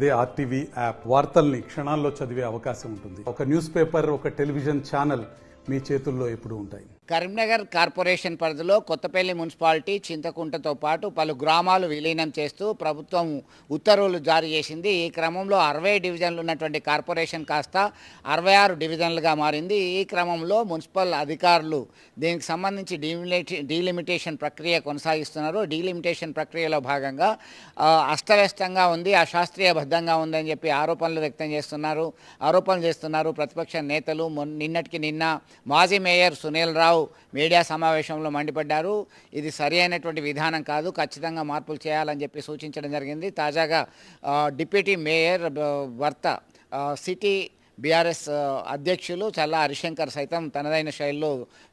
అదే RTV app వార్తల్ని క్షణాల్లో చదివే అవకాశం ఉంటుంది. ఒక న్యూస్ పేపర్, ఒక టెలివిజన్ ఛానల్ మీ చేతుల్లో ఎప్పుడూ ఉంటాయి. కరీంనగర్ కార్పొరేషన్ పరిధిలో కొత్తపల్లి మున్సిపాలిటీ, చింతకుంటతో పాటు పలు గ్రామాలు విలీనం చేస్తూ ప్రభుత్వం ఉత్తర్వులు జారీ చేసింది. ఈ క్రమంలో 60 డివిజన్లు ఉన్నటువంటి కార్పొరేషన్ కాస్త 66 డివిజన్లుగా మారింది. ఈ క్రమంలో మున్సిపల్ అధికారులు దీనికి సంబంధించి డీలిమిటేషన్ ప్రక్రియ కొనసాగిస్తున్నారు. డీలిమిటేషన్ ప్రక్రియలో భాగంగా అస్తవ్యస్తంగా ఉంది, అశాస్త్రీయబద్ధంగా ఉందని చెప్పి ఆరోపణలు చేస్తున్నారు ప్రతిపక్ష నేతలు. నిన్నటికి నిన్న మాజీ మేయర్ సునీల్ రావు మీడియా సమావేశంలో మండిపడ్డారు. ఇది సరి అయినటువంటి విధానం కాదు, ఖచ్చితంగా మార్పులు చేయాలని చెప్పి సూచించడం జరిగింది. తాజాగా డిప్యూటీ మేయర్ భర్త సిటీ బీఆర్ఎస్ అధ్యక్షులు చల్లా హరిశంకర్ సైతం తనదైన శైలిలో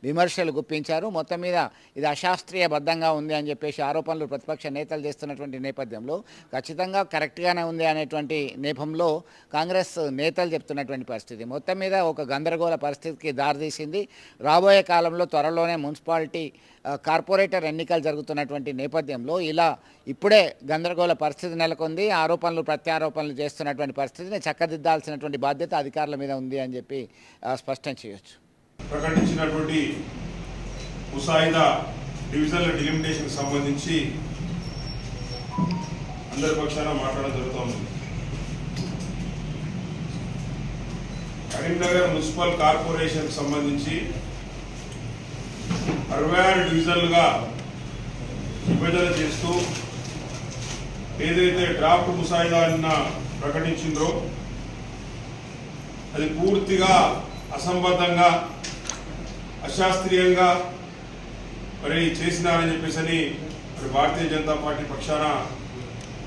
విమర్శలు గుప్పించారు. మొత్తం మీద ఇది అశాస్త్రీయబద్ధంగా ఉంది అని చెప్పేసి ఆరోపణలు ప్రతిపక్ష నేతలు చేస్తున్నటువంటి నేపథ్యంలో ఖచ్చితంగా కరెక్ట్గానే ఉంది అనేటువంటి నేపథ్యంలో కాంగ్రెస్ నేతలు చెప్తున్నటువంటి పరిస్థితి మొత్తం మీద ఒక గందరగోళ పరిస్థితికి దారితీసింది. రాబోయే కాలంలో త్వరలోనే మున్సిపాలిటీ కార్పొరేటర్ ఎన్నికలు జరుగుతున్నటువంటి నేపథ్యంలో ఇలా ఇప్పుడే గందరగోళ పరిస్థితి నెలకొంది. ఆరోపణలు ప్రత్యారోపణలు చేస్తున్నటువంటి పరిస్థితిని చక్కదిద్దాల్సినటువంటి బాధ్యత అధికారుల మీద ఉంది అని చెప్పి స్పష్టం చేయొచ్చు. ప్రకటించినటువంటి ముసాయిదా డివిజన్ల డిలిమిటేషన్ సంబంధించి అందరి పక్షాన మాట్లాడడం జరుగుతోంది. కరీంనగర్ మున్సిపల్ కార్పొరేషన్ సంబంధించి 66 డివిజన్లుగా విభజన చేస్తూ ఏదైతే డ్రాఫ్ట్ ముసాయిదా అన్న ప్రకటించిందో అది పూర్తిగా అసంబద్ధంగా, అశాస్త్రీయంగా మరి చేసినారని చెప్పేసి మరి భారతీయ జనతా పార్టీ పక్షాన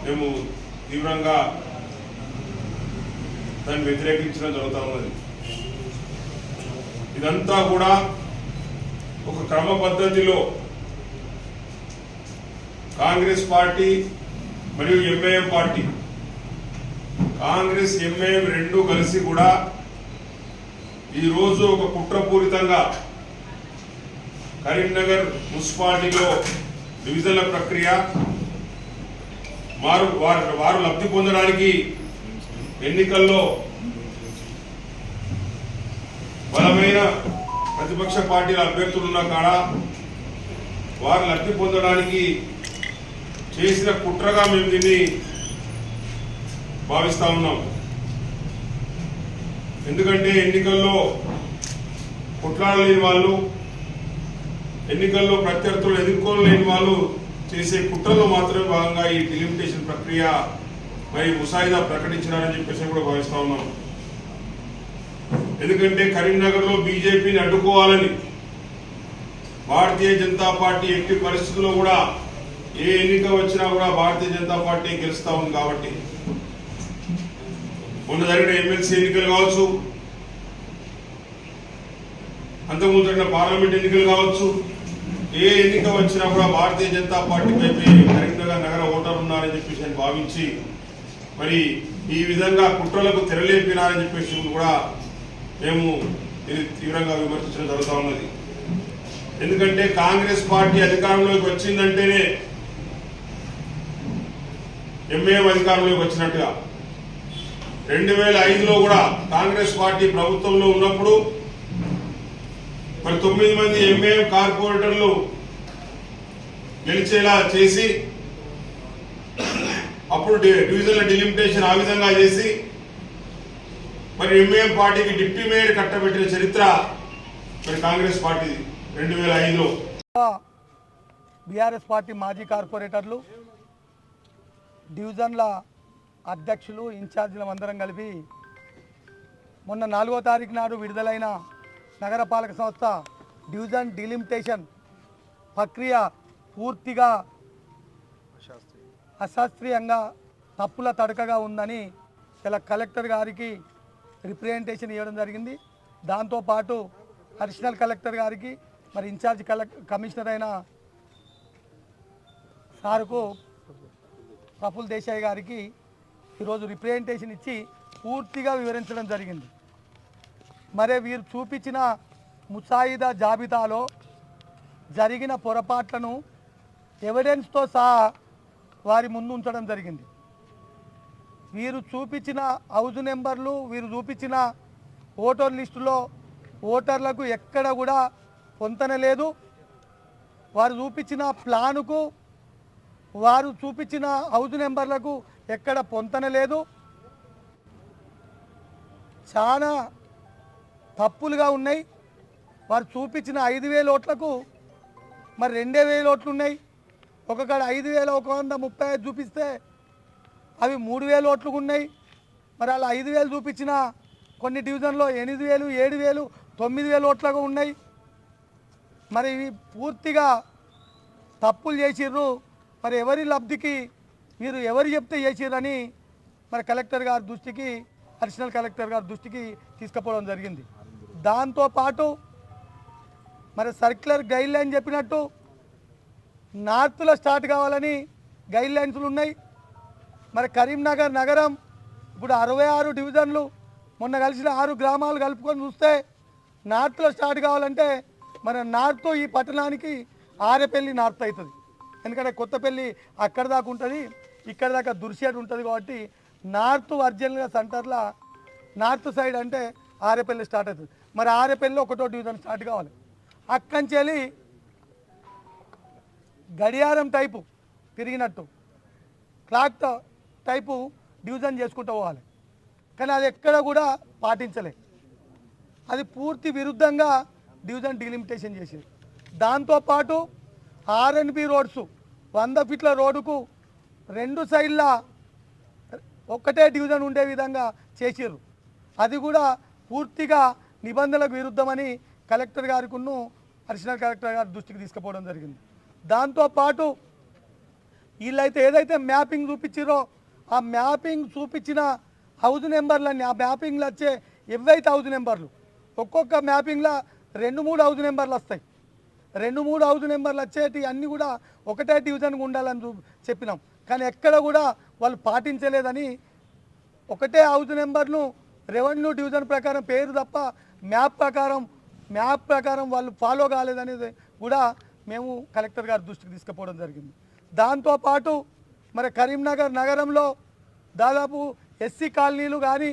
మేము తీవ్రంగా దాన్ని వ్యతిరేకించడం జరుగుతూ ఉన్నది. ఇదంతా కూడా ఒక క్రమ పద్ధతిలో కాంగ్రెస్ పార్టీ మరియు ఎంఐఎం పార్టీ, కాంగ్రెస్ ఎంఐఎం రెండు కలిసి కూడా ఈరోజు ఒక కుట్రపూరితంగా కరీంనగర్ మున్సిపాలిటీలో డివిజన్ల ప్రక్రియ వారు లబ్ధి పొందడానికి ఎన్నికల్లో బలమైన ప్రతిపక్ష పార్టీల అభ్యర్థులు ఉన్న కాడ వారు లబ్ధి పొందడానికి చేసిన కుట్రగా మేము దీన్ని భావిస్తా ఉన్నాం. ఎందుకంటే ఎన్నికల్లో కొట్లాడలేని వాళ్ళు, ఎన్నికల్లో ప్రత్యర్థులు ఎదుర్కోలేని వాళ్ళు చేసే కుట్రలో మాత్రమే భాగంగా ఈ డిలిమిటేషన్ ప్రక్రియ మరి ముసాయిదా ప్రకటించినారని చెప్పేసి కూడా భావిస్తా ఉన్నాం. ఎందుకంటే కరీంనగర్లో బీజేపీని అడ్డుకోవాలని భారతీయ జనతా పార్టీ ఎట్టి పరిస్థితుల్లో కూడా ఏ ఎన్నిక వచ్చినా కూడా భారతీయ జనతా పార్టీ గెలుస్తా ఉంది. కాబట్టి మొన్న జరిగిన ఎమ్మెల్సీ ఎన్నికలు కావచ్చు, అంతకుముందు జరిగిన పార్లమెంట్ ఎన్నికలు కావచ్చు, ఏ ఎన్నిక వచ్చినా కూడా భారతీయ జనతా పార్టీ వైపు కరీంనగర్ నగర ఓటర్లు ఉన్నారని చెప్పేసి భావించి మరి ఈ విధంగా కుట్రలకు తెరలేపినారని చెప్పేసి కూడా మేము ఇది తీవ్రంగా విమర్శించడం జరుగుతూ ఉన్నది. ఎందుకంటే కాంగ్రెస్ పార్టీ అధికారంలోకి వచ్చిందంటేనే ఎంఐఎం అధికారంలోకి వచ్చినట్టుగా 2005లో కూడా కాంగ్రెస్ పార్టీ ప్రభుత్వంలో ఉన్నప్పుడు మరి 9 మంది ఎంఐఎం కార్పొరేటర్లు గెలిచేలా చేసి అప్పుడు డివిజన్ల డిలిమిటేషన్ ఆ విధంగా చేసి మరి ఎంఐఎం పార్టీకి డిప్యూటీ మేయర్ కట్టబెట్టిన చరిత్ర మరి కాంగ్రెస్ పార్టీ 2005లో. బీఆర్ఎస్ పార్టీ మాజీ కార్పొరేటర్లు, డివిజన్ల అధ్యక్షులు, ఇన్ఛార్జీల అందరం కలిపి మొన్న 4వ తారీఖు నాడు విడుదలైన నగరపాలక సంస్థ డివిజన్ డిలిమిటేషన్ ప్రక్రియ పూర్తిగా అశాస్త్రీయంగా, తప్పుల తడకగా ఉందని ఇలా కలెక్టర్ గారికి రిప్రజెంటేషన్ ఇవ్వడం జరిగింది. దాంతోపాటు అడిషనల్ కలెక్టర్ గారికి మరి ఇన్ఛార్జ్ కమిషనర్ అయిన సార్కు ప్రఫుల్ దేశాయ్ గారికి ఈరోజు రిప్రజెంటేషన్ ఇచ్చి పూర్తిగా వివరించడం జరిగింది. మరి వీరు చూపించిన ముసాయిదా జాబితాలో జరిగిన పొరపాట్లను ఎవిడెన్స్తో సహా వారి ముందు ఉంచడం జరిగింది. వీరు చూపించిన హౌజ్ నెంబర్లు, వీరు చూపించిన ఓటర్ లిస్టులో ఓటర్లకు ఎక్కడ కూడా పొంతన లేదు. వారు చూపించిన ప్లానుకు, వారు చూపించిన హౌజ్ నెంబర్లకు ఎక్కడ పొంతన లేదు. చాలా తప్పులుగా ఉన్నాయి. వారు చూపించిన 5,000 ఓట్లకు మరి 2,000 ఓట్లు ఉన్నాయి. ఒకకాడ 5,135 చూపిస్తే అవి 3,000 ఓట్లు ఉన్నాయి. మరి అలా 5,000 చూపించిన కొన్ని డివిజన్లో 8,000, 7,000, 9,000 ఓట్లుగా ఉన్నాయి. మరి ఇవి పూర్తిగా తప్పులు చేసిర్రు. మరి ఎవరి లబ్ధికి వీరు ఎవరు చెప్తే చేసిర్రని మరి కలెక్టర్ గారి దృష్టికి, అడిషనల్ కలెక్టర్ గారి దృష్టికి తీసుకుపోవడం జరిగింది. దాంతోపాటు మరి సర్క్యులర్ గైడ్ లైన్ చెప్పినట్టు నార్త్లో స్టార్ట్ కావాలని గైడ్ లైన్స్లు ఉన్నాయి. మరి కరీంనగర్ నగరం ఇప్పుడు 66 డివిజన్లు, మొన్న కలిసిన 6 గ్రామాలు కలుపుకొని చూస్తే నార్త్లో స్టార్ట్ కావాలంటే మన నార్త్ ఈ పట్టణానికి ఆరేపల్లి నార్త్ అవుతుంది. ఎందుకంటే కొత్తపల్లి అక్కడ దాకా ఉంటుంది, ఇక్కడ దాకా దుర్షేట్ ఉంటుంది. కాబట్టి నార్త్ ఒరిజినల్గా సెంటర్లో నార్త్ సైడ్ అంటే ఆరేపల్లి స్టార్ట్ అవుతుంది. మరి ఆరేపల్లిలో 1వ డివిజన్ స్టార్ట్ కావాలి. అక్కడి వెళ్ళి గడియారం టైపు తిరిగినట్టు క్లాక్ టైపు డివిజన్ చేసుకుంటూ పోవాలి. కానీ అది ఎక్కడ కూడా పాటించలే. అది పూర్తి విరుద్ధంగా డివిజన్ డిలిమిటేషన్ చేసింది. దాంతోపాటు R&B రోడ్స్ 100 ఫీట్ల రోడ్డుకు 2 సైడ్ల ఒక్కటే డివిజన్ ఉండే విధంగా చేసిర్రు. అది కూడా పూర్తిగా నిబంధనలకు విరుద్ధమని కలెక్టర్ గారికును అడిషనల్ కలెక్టర్ గారి దృష్టికి తీసుకుపోవడం జరిగింది. దాంతోపాటు వీళ్ళైతే ఏదైతే మ్యాపింగ్ చూపించారో ఆ మ్యాపింగ్ చూపించిన హౌజ్ నెంబర్లన్నీ, ఆ మ్యాపింగ్లో వచ్చే ఎవైతే హౌజ్ నెంబర్లు, ఒక్కొక్క మ్యాపింగ్లో 2-3 హౌజ్ నెంబర్లు వస్తాయి. 2-3 హౌజ్ నెంబర్లు వచ్చేటి అన్నీ కూడా ఒకటే డివిజన్గా ఉండాలని చెప్పినాం. కానీ ఎక్కడ కూడా వాళ్ళు పాటించలేదని ఒకటే హౌజ్ నెంబర్ను రెవెన్యూ డివిజన్ ప్రకారం పేరు తప్ప మ్యాప్ ప్రకారం వాళ్ళు ఫాలో కాలేదనేది కూడా మేము కలెక్టర్ గారి దృష్టికి తీసుకుపోవడం జరిగింది. దాంతోపాటు మరి కరీంనగర్ నగరంలో దాదాపు ఎస్సీ కాలనీలు కానీ,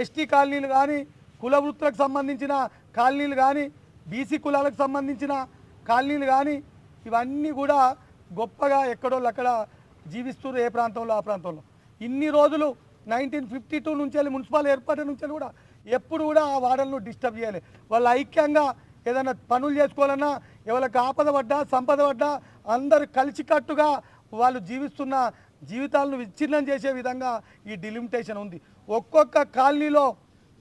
ఎస్టీ కాలనీలు కానీ, కుల వృత్తులకు సంబంధించిన కాలనీలు కానీ, బీసీ కులాలకు సంబంధించిన కాలనీలు కానీ, ఇవన్నీ కూడా గొప్పగా ఎక్కడోళ్ళు అక్కడ జీవిస్తున్నారు. ఏ ప్రాంతంలో ఆ ప్రాంతంలో ఇన్ని రోజులు 1952 నుంచి వెళ్ళి మున్సిపల్ ఏర్పాటు నుంచి కూడా ఎప్పుడు కూడా ఆ వాడలను డిస్టర్బ్ చేయాలి. వాళ్ళు ఐక్యంగా ఏదైనా పనులు చేసుకోవాలన్నా, ఎవరికి ఆపద పడ్డా సంపద పడ్డా అందరు కలిసికట్టుగా వాళ్ళు జీవిస్తున్న జీవితాలను విచ్ఛిన్నం చేసే విధంగా ఈ డిలిమిటేషన్ ఉంది. ఒక్కొక్క కాలనీలో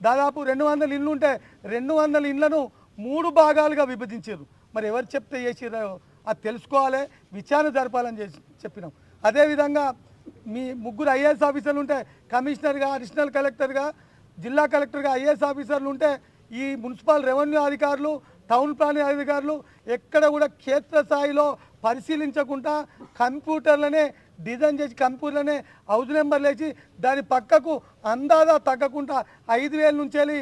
దాదాపు 200 ఇళ్ళు ఉంటే 200 ఇళ్లను 3 భాగాలుగా విభజించారు. మరి ఎవరు చెప్తే చేసిరో అది తెలుసుకోవాలి, విచారణ జరపాలని చెప్పినాం. అదేవిధంగా మీ 3 ఐఏఎస్ ఆఫీసర్లు ఉంటే కమిషనర్గా, అడిషనల్ కలెక్టర్గా, జిల్లా కలెక్టర్గా ఐఏఎస్ ఆఫీసర్లు ఉంటే ఈ మున్సిపల్ రెవెన్యూ అధికారులు, టౌన్ ప్లానింగ్ అధికారులు ఎక్కడ కూడా క్షేత్రస్థాయిలో పరిశీలించకుండా కంప్యూటర్లనే డిజైన్ చేసి కంప్యూటర్లనే హౌజ్ నెంబర్లు వేసి దాని పక్కకు అందాదా తగ్గకుండా 5,000 నుంచి వెళ్ళి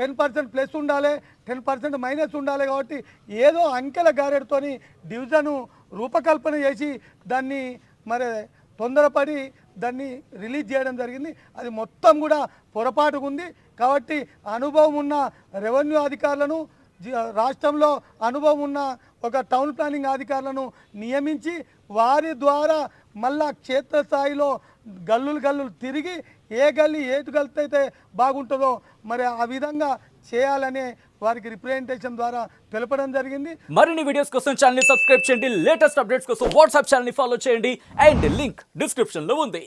10% ప్లస్ ఉండాలి, 10% మైనస్ ఉండాలి. కాబట్టి ఏదో అంకెల గారెడుతోని డివిజను రూపకల్పన చేసి దాన్ని మరి తొందరపడి దాన్ని రిలీజ్ చేయడం జరిగింది. అది మొత్తం కూడా పొరపాటుగా ఉంది. కాబట్టి అనుభవం ఉన్న రెవెన్యూ అధికారులను, రాష్ట్రంలో అనుభవం ఉన్న ఒక టౌన్ ప్లానింగ్ అధికారులను నియమించి వారి ద్వారా మళ్ళా క్షేత్రస్థాయిలో గల్లులు తిరిగి ఏ గల్లీ ఏటు గల్తైతే బాగుంటుందో మరి ఆ విధంగా చేయాలనే వారికి రిప్రజెంటేషన్ ద్వారా తెలపడం జరిగింది. మరిన్ని వీడియోస్ కోసం ఛానల్ ని సబ్స్క్రైబ్ చేయండి, లేటెస్ట్ అప్డేట్స్ కోసం వాట్సాప్ ఛానల్ ని ఫాలో చేయండి అండ్ లింక్ డిస్క్రిప్షన్ లో ఉంది.